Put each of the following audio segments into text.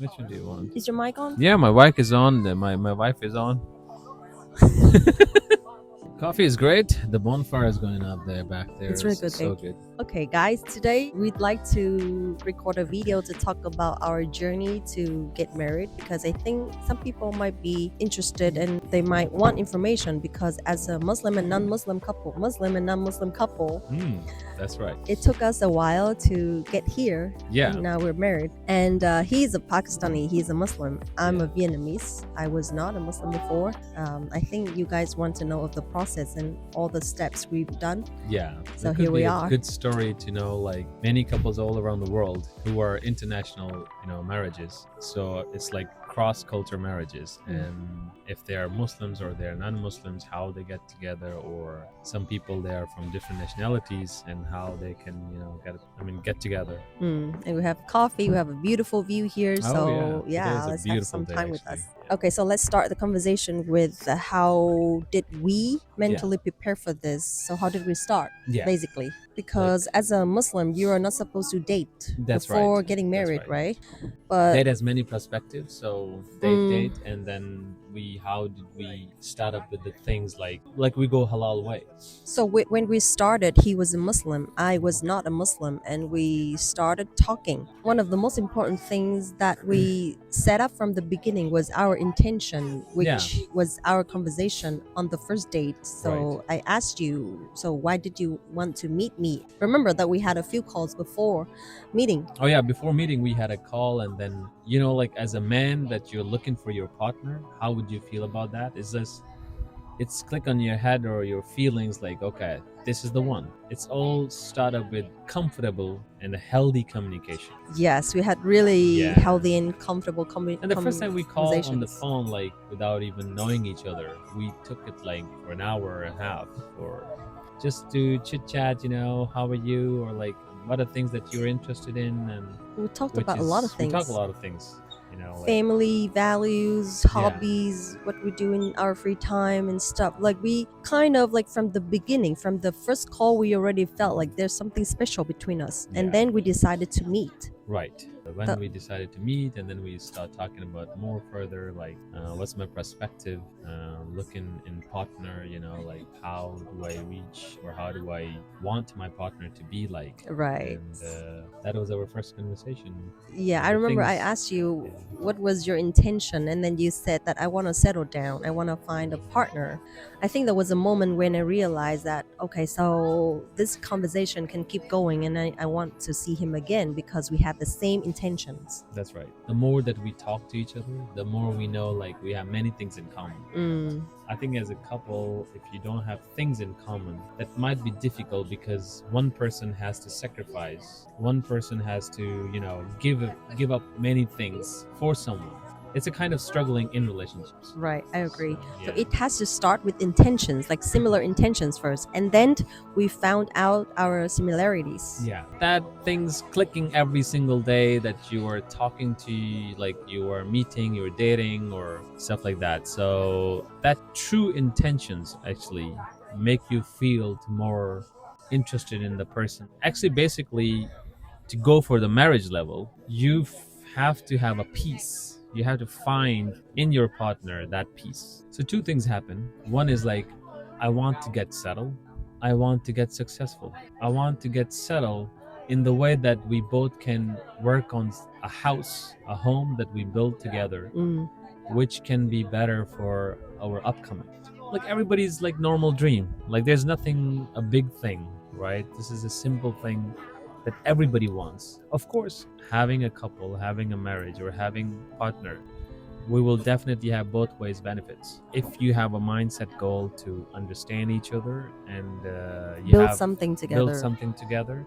Which one do you want? Is your mic on? Yeah, my wife is on. My wife is on. Coffee is great. The bonfire is going up there, back there. It's really good, So babe. good. Okay, guys, today we'd like to record a video to talk about our journey to get married because I think some people might be interested and they might want information because as a Muslim and non-Muslim couple, That's right. it took us a while to get here. Yeah. And now we're married. And he's a Pakistani, he's a Muslim. I'm Yeah. a Vietnamese. I was not a Muslim before. I think you guys want to know of the process and all the steps we've done. Yeah. So It could here we be a are. good story to know, like many couples all around the world who are international, marriages. So it's like cross-culture marriages, and if they are Muslims or they're non-Muslims, how they get together, or some people they are from different nationalities and how they can, get together. And we have coffee. We have a beautiful view here. So Today is a let's have beautiful some day, time with actually. us. Okay, so let's start the conversation with how did we mentally prepare for this? So how did we start? Yeah. Basically, because as a Muslim, you are not supposed to date That's before right. getting That's married, right. right? But Date has many perspectives. So date, and then how did we start up with the things like we go halal way. So when we started, he was a Muslim, I was not a Muslim, and we started talking. One of the most important things that we set up from the beginning was our intention, which was our conversation on the first date. So I asked you, so why did you want to meet me? Remember that we had a few calls before meeting. Oh yeah, before meeting we had a call, and then like as a man that you're looking for your partner, how would you feel about that? Is this it's click on your head or your feelings like, okay, this is the one? It's all started with comfortable and healthy communication. Yes, we had really healthy and comfortable And the first time we called on the conversations. phone, like without even knowing each other, we took it like for an hour and a half, or just to chit chat, how are you, or like what are things that you're interested in, and We talked about a lot of things. We talk a lot of things, family, values, hobbies, what we do in our free time and stuff. Like we kind of like from the beginning, from the first call, we already felt like there's something special between us. And then we decided to meet. Right. When we decided to meet, and then we start talking about more further, like what's my perspective, looking in partner, like how do I reach, or how do I want my partner to be like. Right. And that was our first conversation. Yeah, I remember I asked you, what was your intention? And then you said that I want to settle down. I want to find a partner. I think there was a moment when I realized that, okay, so this conversation can keep going, and I want to see him again because we have the same intentions. That's right. The more that we talk to each other, the more we know like we have many things in common. I think as a couple, if you don't have things in common, that might be difficult because one person has to sacrifice. One person has to, give up many things for someone. It's a kind of struggling in relationships. Right, I agree. So it has to start with intentions, like similar intentions first, and then we found out our similarities. Yeah, that things clicking every single day that you are talking to, like you are meeting, you're dating, or stuff like that. So that true intentions actually make you feel more interested in the person. Actually, basically, to go for the marriage level, you have to have a peace. You have to find in your partner that peace. So two things happen. One is like, I want to get settled. I want to get successful. I want to get settled in the way that we both can work on a house, a home that we build together, which can be better for our upcoming. Like everybody's like normal dream. Like there's nothing a big thing, right? This is a simple thing that everybody wants. Of course, having a couple, having a marriage, or having a partner, we will definitely have both ways benefits. If you have a mindset goal to understand each other and build something together,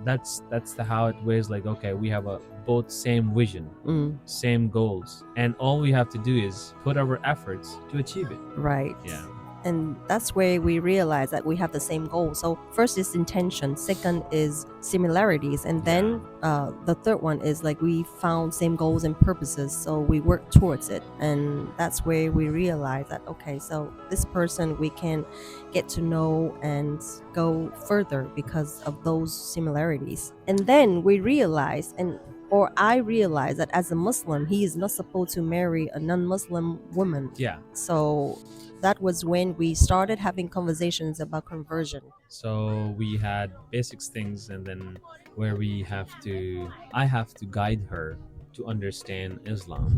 that's how it weighs. Like, okay, we have both same vision, same goals, and all we have to do is put our efforts to achieve it. Right. Yeah. And that's where we realize that we have the same goal. So first is intention, second is similarities, and then the third one is like we found same goals and purposes, so we work towards it. And that's where we realize that, okay, so this person we can get to know and go further because of those similarities. And then we realize, and or I realized that as a Muslim, he is not supposed to marry a non-Muslim woman. Yeah. So that was when we started having conversations about conversion. So we had basics things, and then where I have to guide her to understand Islam,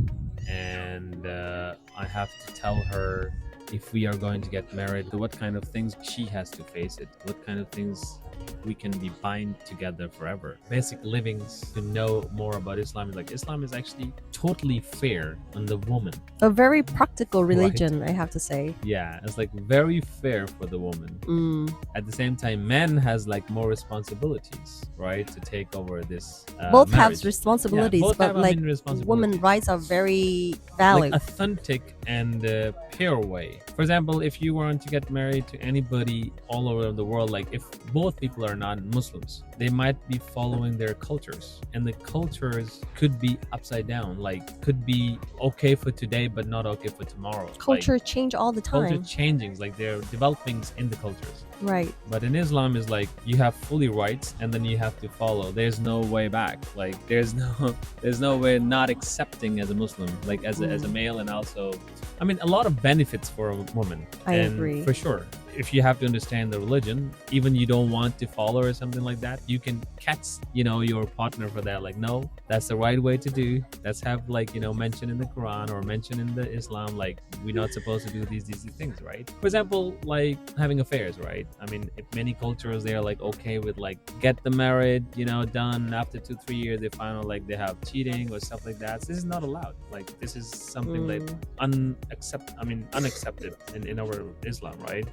and I have to tell her if we are going to get married, what kind of things she has to face it, what kind of things we can be bind together forever. Basic livings to know more about Islam. Like Islam is actually totally fair on the woman. A very practical religion, I have to say. Yeah, it's like very fair for the woman. At the same time, men has like more responsibilities, right, to take over this Both marriage. have responsibilities, both but have, like responsibilities. women rights are very valid. Like authentic and pure way. For example, if you want to get married to anybody all over the world, like if both people are non-Muslims, they might be following their cultures, and the cultures could be upside down, like could be okay for today but not okay for tomorrow. Culture change all the time. Culture changing, like they're developing in the cultures. Right. But in Islam is like you have fully rights, and then you have to follow. There's no way back. Like there's no way not accepting as a Muslim, like as a male. And also, I mean, a lot of benefits for a woman. I agree. For sure. If you have to understand the religion, even you don't want to follow or something like that, you can catch, your partner for that. Like, no, that's the right way to do. Let's have mentioned in the Quran or mentioned in the Islam, like we're not supposed to do these things, right? For example, like having affairs, right? I mean, if many cultures, they are like okay with like get them married, done after 2-3 years, they find out like they have cheating or stuff like that. So this is not allowed. Like this is something like unaccepted in our Islam, right?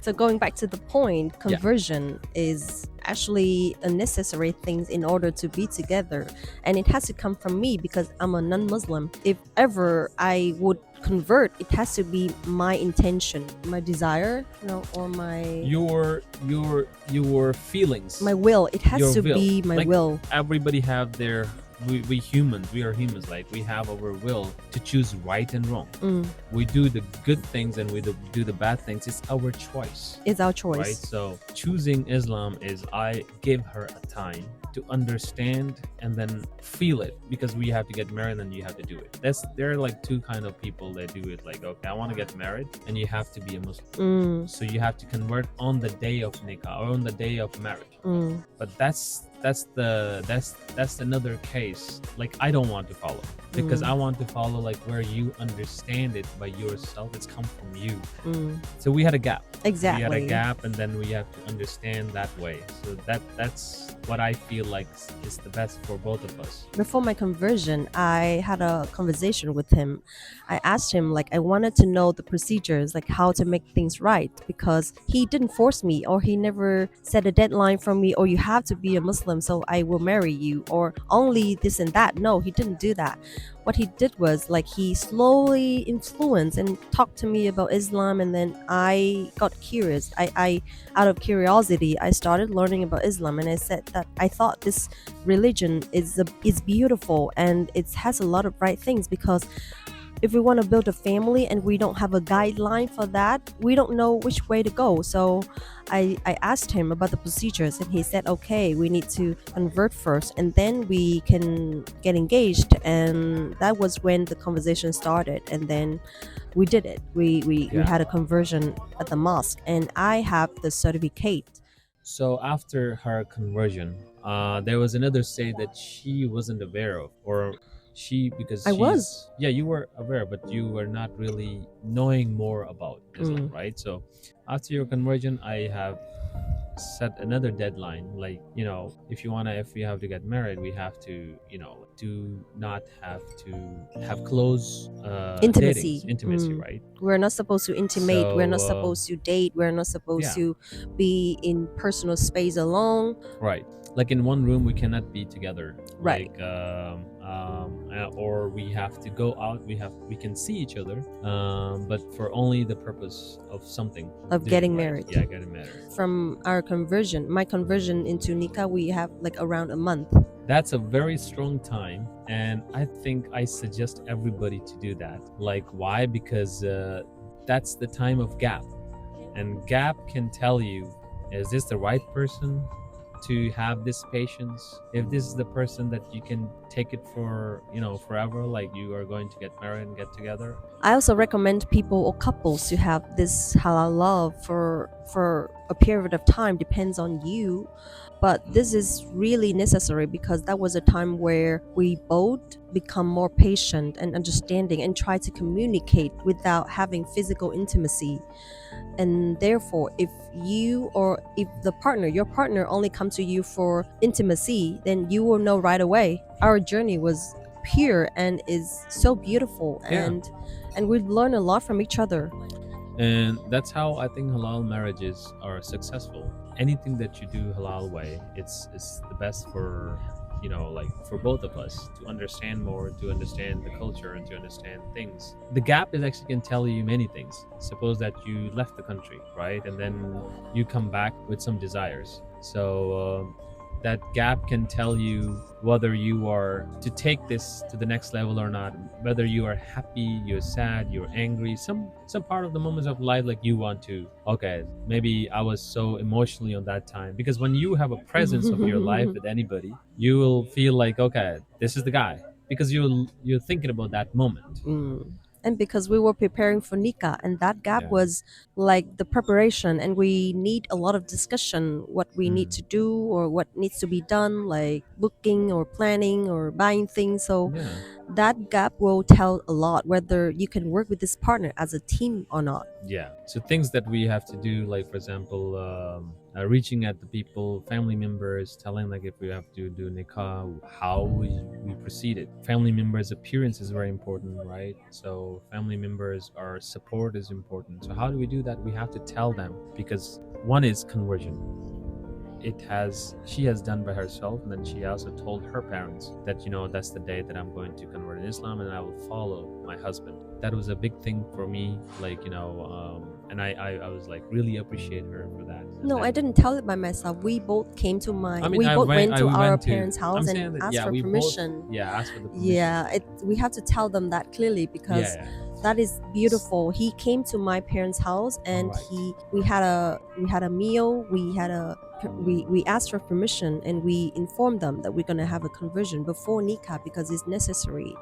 So going back to the point, conversion is actually a necessary thing in order to be together, and it has to come from me because I'm a non-Muslim. If ever I would convert, it has to be my intention, my desire, or my your feelings, my will. It has to will. be my like, will. Everybody have their we are humans, like we have our will to choose right and wrong. We do the good things and we do the bad things. It's our choice. It's our choice, right? So choosing Islam is I give her a time to understand and then feel it, because we have to get married and you have to do it. There are like two kind of people that do it. Like, okay, I want to get married, and you have to be a Muslim. So you have to convert on the day of nikah or on the day of marriage. But that's another case. Like I don't want to follow, because I want to follow like where you understand it by yourself. It's come from you. So we had a gap. Exactly. We had a gap, and then we have to understand that way. So that's what I feel like is the best for both of us. Before my conversion, I had a conversation with him. I asked him, like, I wanted to know the procedures, like how to make things right, because he didn't force me, or he never set a deadline for me, or you have to be a Muslim so I will marry you, or only this and that. No, he didn't do that. What he did was like he slowly influenced and talked to me about Islam, and then I got curious. I out of curiosity, I started learning about Islam, and I said that I thought this religion is beautiful and it has a lot of right things, because if we want to build a family and we don't have a guideline for that, we don't know which way to go. So I asked him about the procedures, and he said, okay, we need to convert first and then we can get engaged. And that was when the conversation started, and then we did it. We had a conversion at the mosque, and I have the certificate. So after her conversion, there was another stage that she wasn't aware of, or because I was. Yeah, you were aware, but you were not really knowing more about Islam, right? So after your conversion, I have set another deadline, like if we have to get married, we have to do not have to have close intimacy, right? We're not supposed to intimate. We're not So, supposed to date. We're not supposed to be in personal space alone. Right. Like in one room, we cannot be together. Right. Like, or we have to go out. We can see each other, but for only the purpose of something. Of getting married. Yeah, getting married. From our conversion, my conversion into Nikah, we have like around a month. That's a very strong time, and I think I suggest everybody to do that. Like, why? Because that's the time of gap, and gap can tell you, is this the right person to have this patience? If this is the person that you can take it for, forever, like you are going to get married and get together. I also recommend people or couples to have this halal love for a period of time. Depends on you, but this is really necessary because that was a time where we both become more patient and understanding and try to communicate without having physical intimacy. And therefore, if you or if your partner only come to you for intimacy, then you will know right away our journey was pure and is so beautiful, Yeah. and we learn a lot from each other. And that's how I think halal marriages are successful. Anything that you do halal way, it's the best for, like for both of us to understand more, to understand the culture, and to understand things. The gap is actually can tell you many things. Suppose that you left the country, right, and then you come back with some desires. So that gap can tell you whether you are to take this to the next level or not, whether you are happy, you're sad, you're angry, some part of the moments of life, like you want to, okay, maybe I was so emotionally on that time, because when you have a presence of your life with anybody, you will feel like, okay, this is the guy, because you're thinking about that moment. Mm. And because we were preparing for Nikah, and that gap Yeah. was like the preparation, and we need a lot of discussion what we need to do or what needs to be done, like booking or planning or buying things. So Yeah. that gap will tell a lot whether you can work with this partner as a team or not. Yeah, so things that we have to do, like for example, reaching at the people, family members, telling like if we have to do nikah, how we proceeded. Family members appearance is very important, right? So family members, our support is important. So how do we do that? We have to tell them, because one is conversion. She has done by herself, and then she also told her parents that, that's the day that I'm going to convert in Islam and I will follow my husband. That was a big thing for me, like, and I was like really appreciate her for that. And No, I then, didn't tell it by myself. We both came to my. I mean, We both went to we our went to, parents' house I'm and saying that, asked yeah, for we both, permission. yeah, asked for the permission. Yeah, we have to tell them that clearly because Yeah. that is beautiful. He came to my parents' house and Alright. we had a meal. We asked for permission and we informed them that we're gonna have a conversion before Nikah because it's necessary.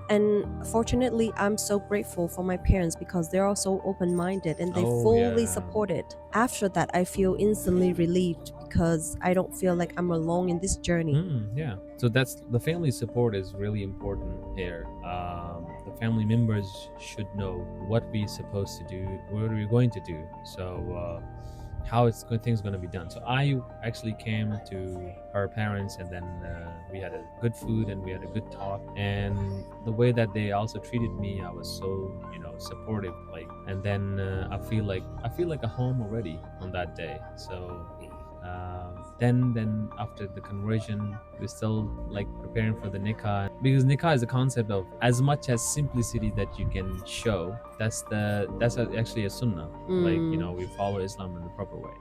And fortunately, I'm so grateful for my parents because they're also open-minded and they Oh, fully yeah. support it. After that, I feel instantly relieved because I don't feel like I'm alone in this journey. Yeah. So that's the family support is really important here. The family members should know what we're supposed to do, what are we going to do. So how things going to be done. So I actually came to her parents, and then we had a good food and we had a good talk. And the way that they also treated me, I was so supportive. Like, and then I feel like a home already on that day. So then after the conversion, we're still like preparing for the nikah, because nikah is a concept of as much as simplicity that you can show. That's actually a sunnah. Like, we follow Islam in the proper way.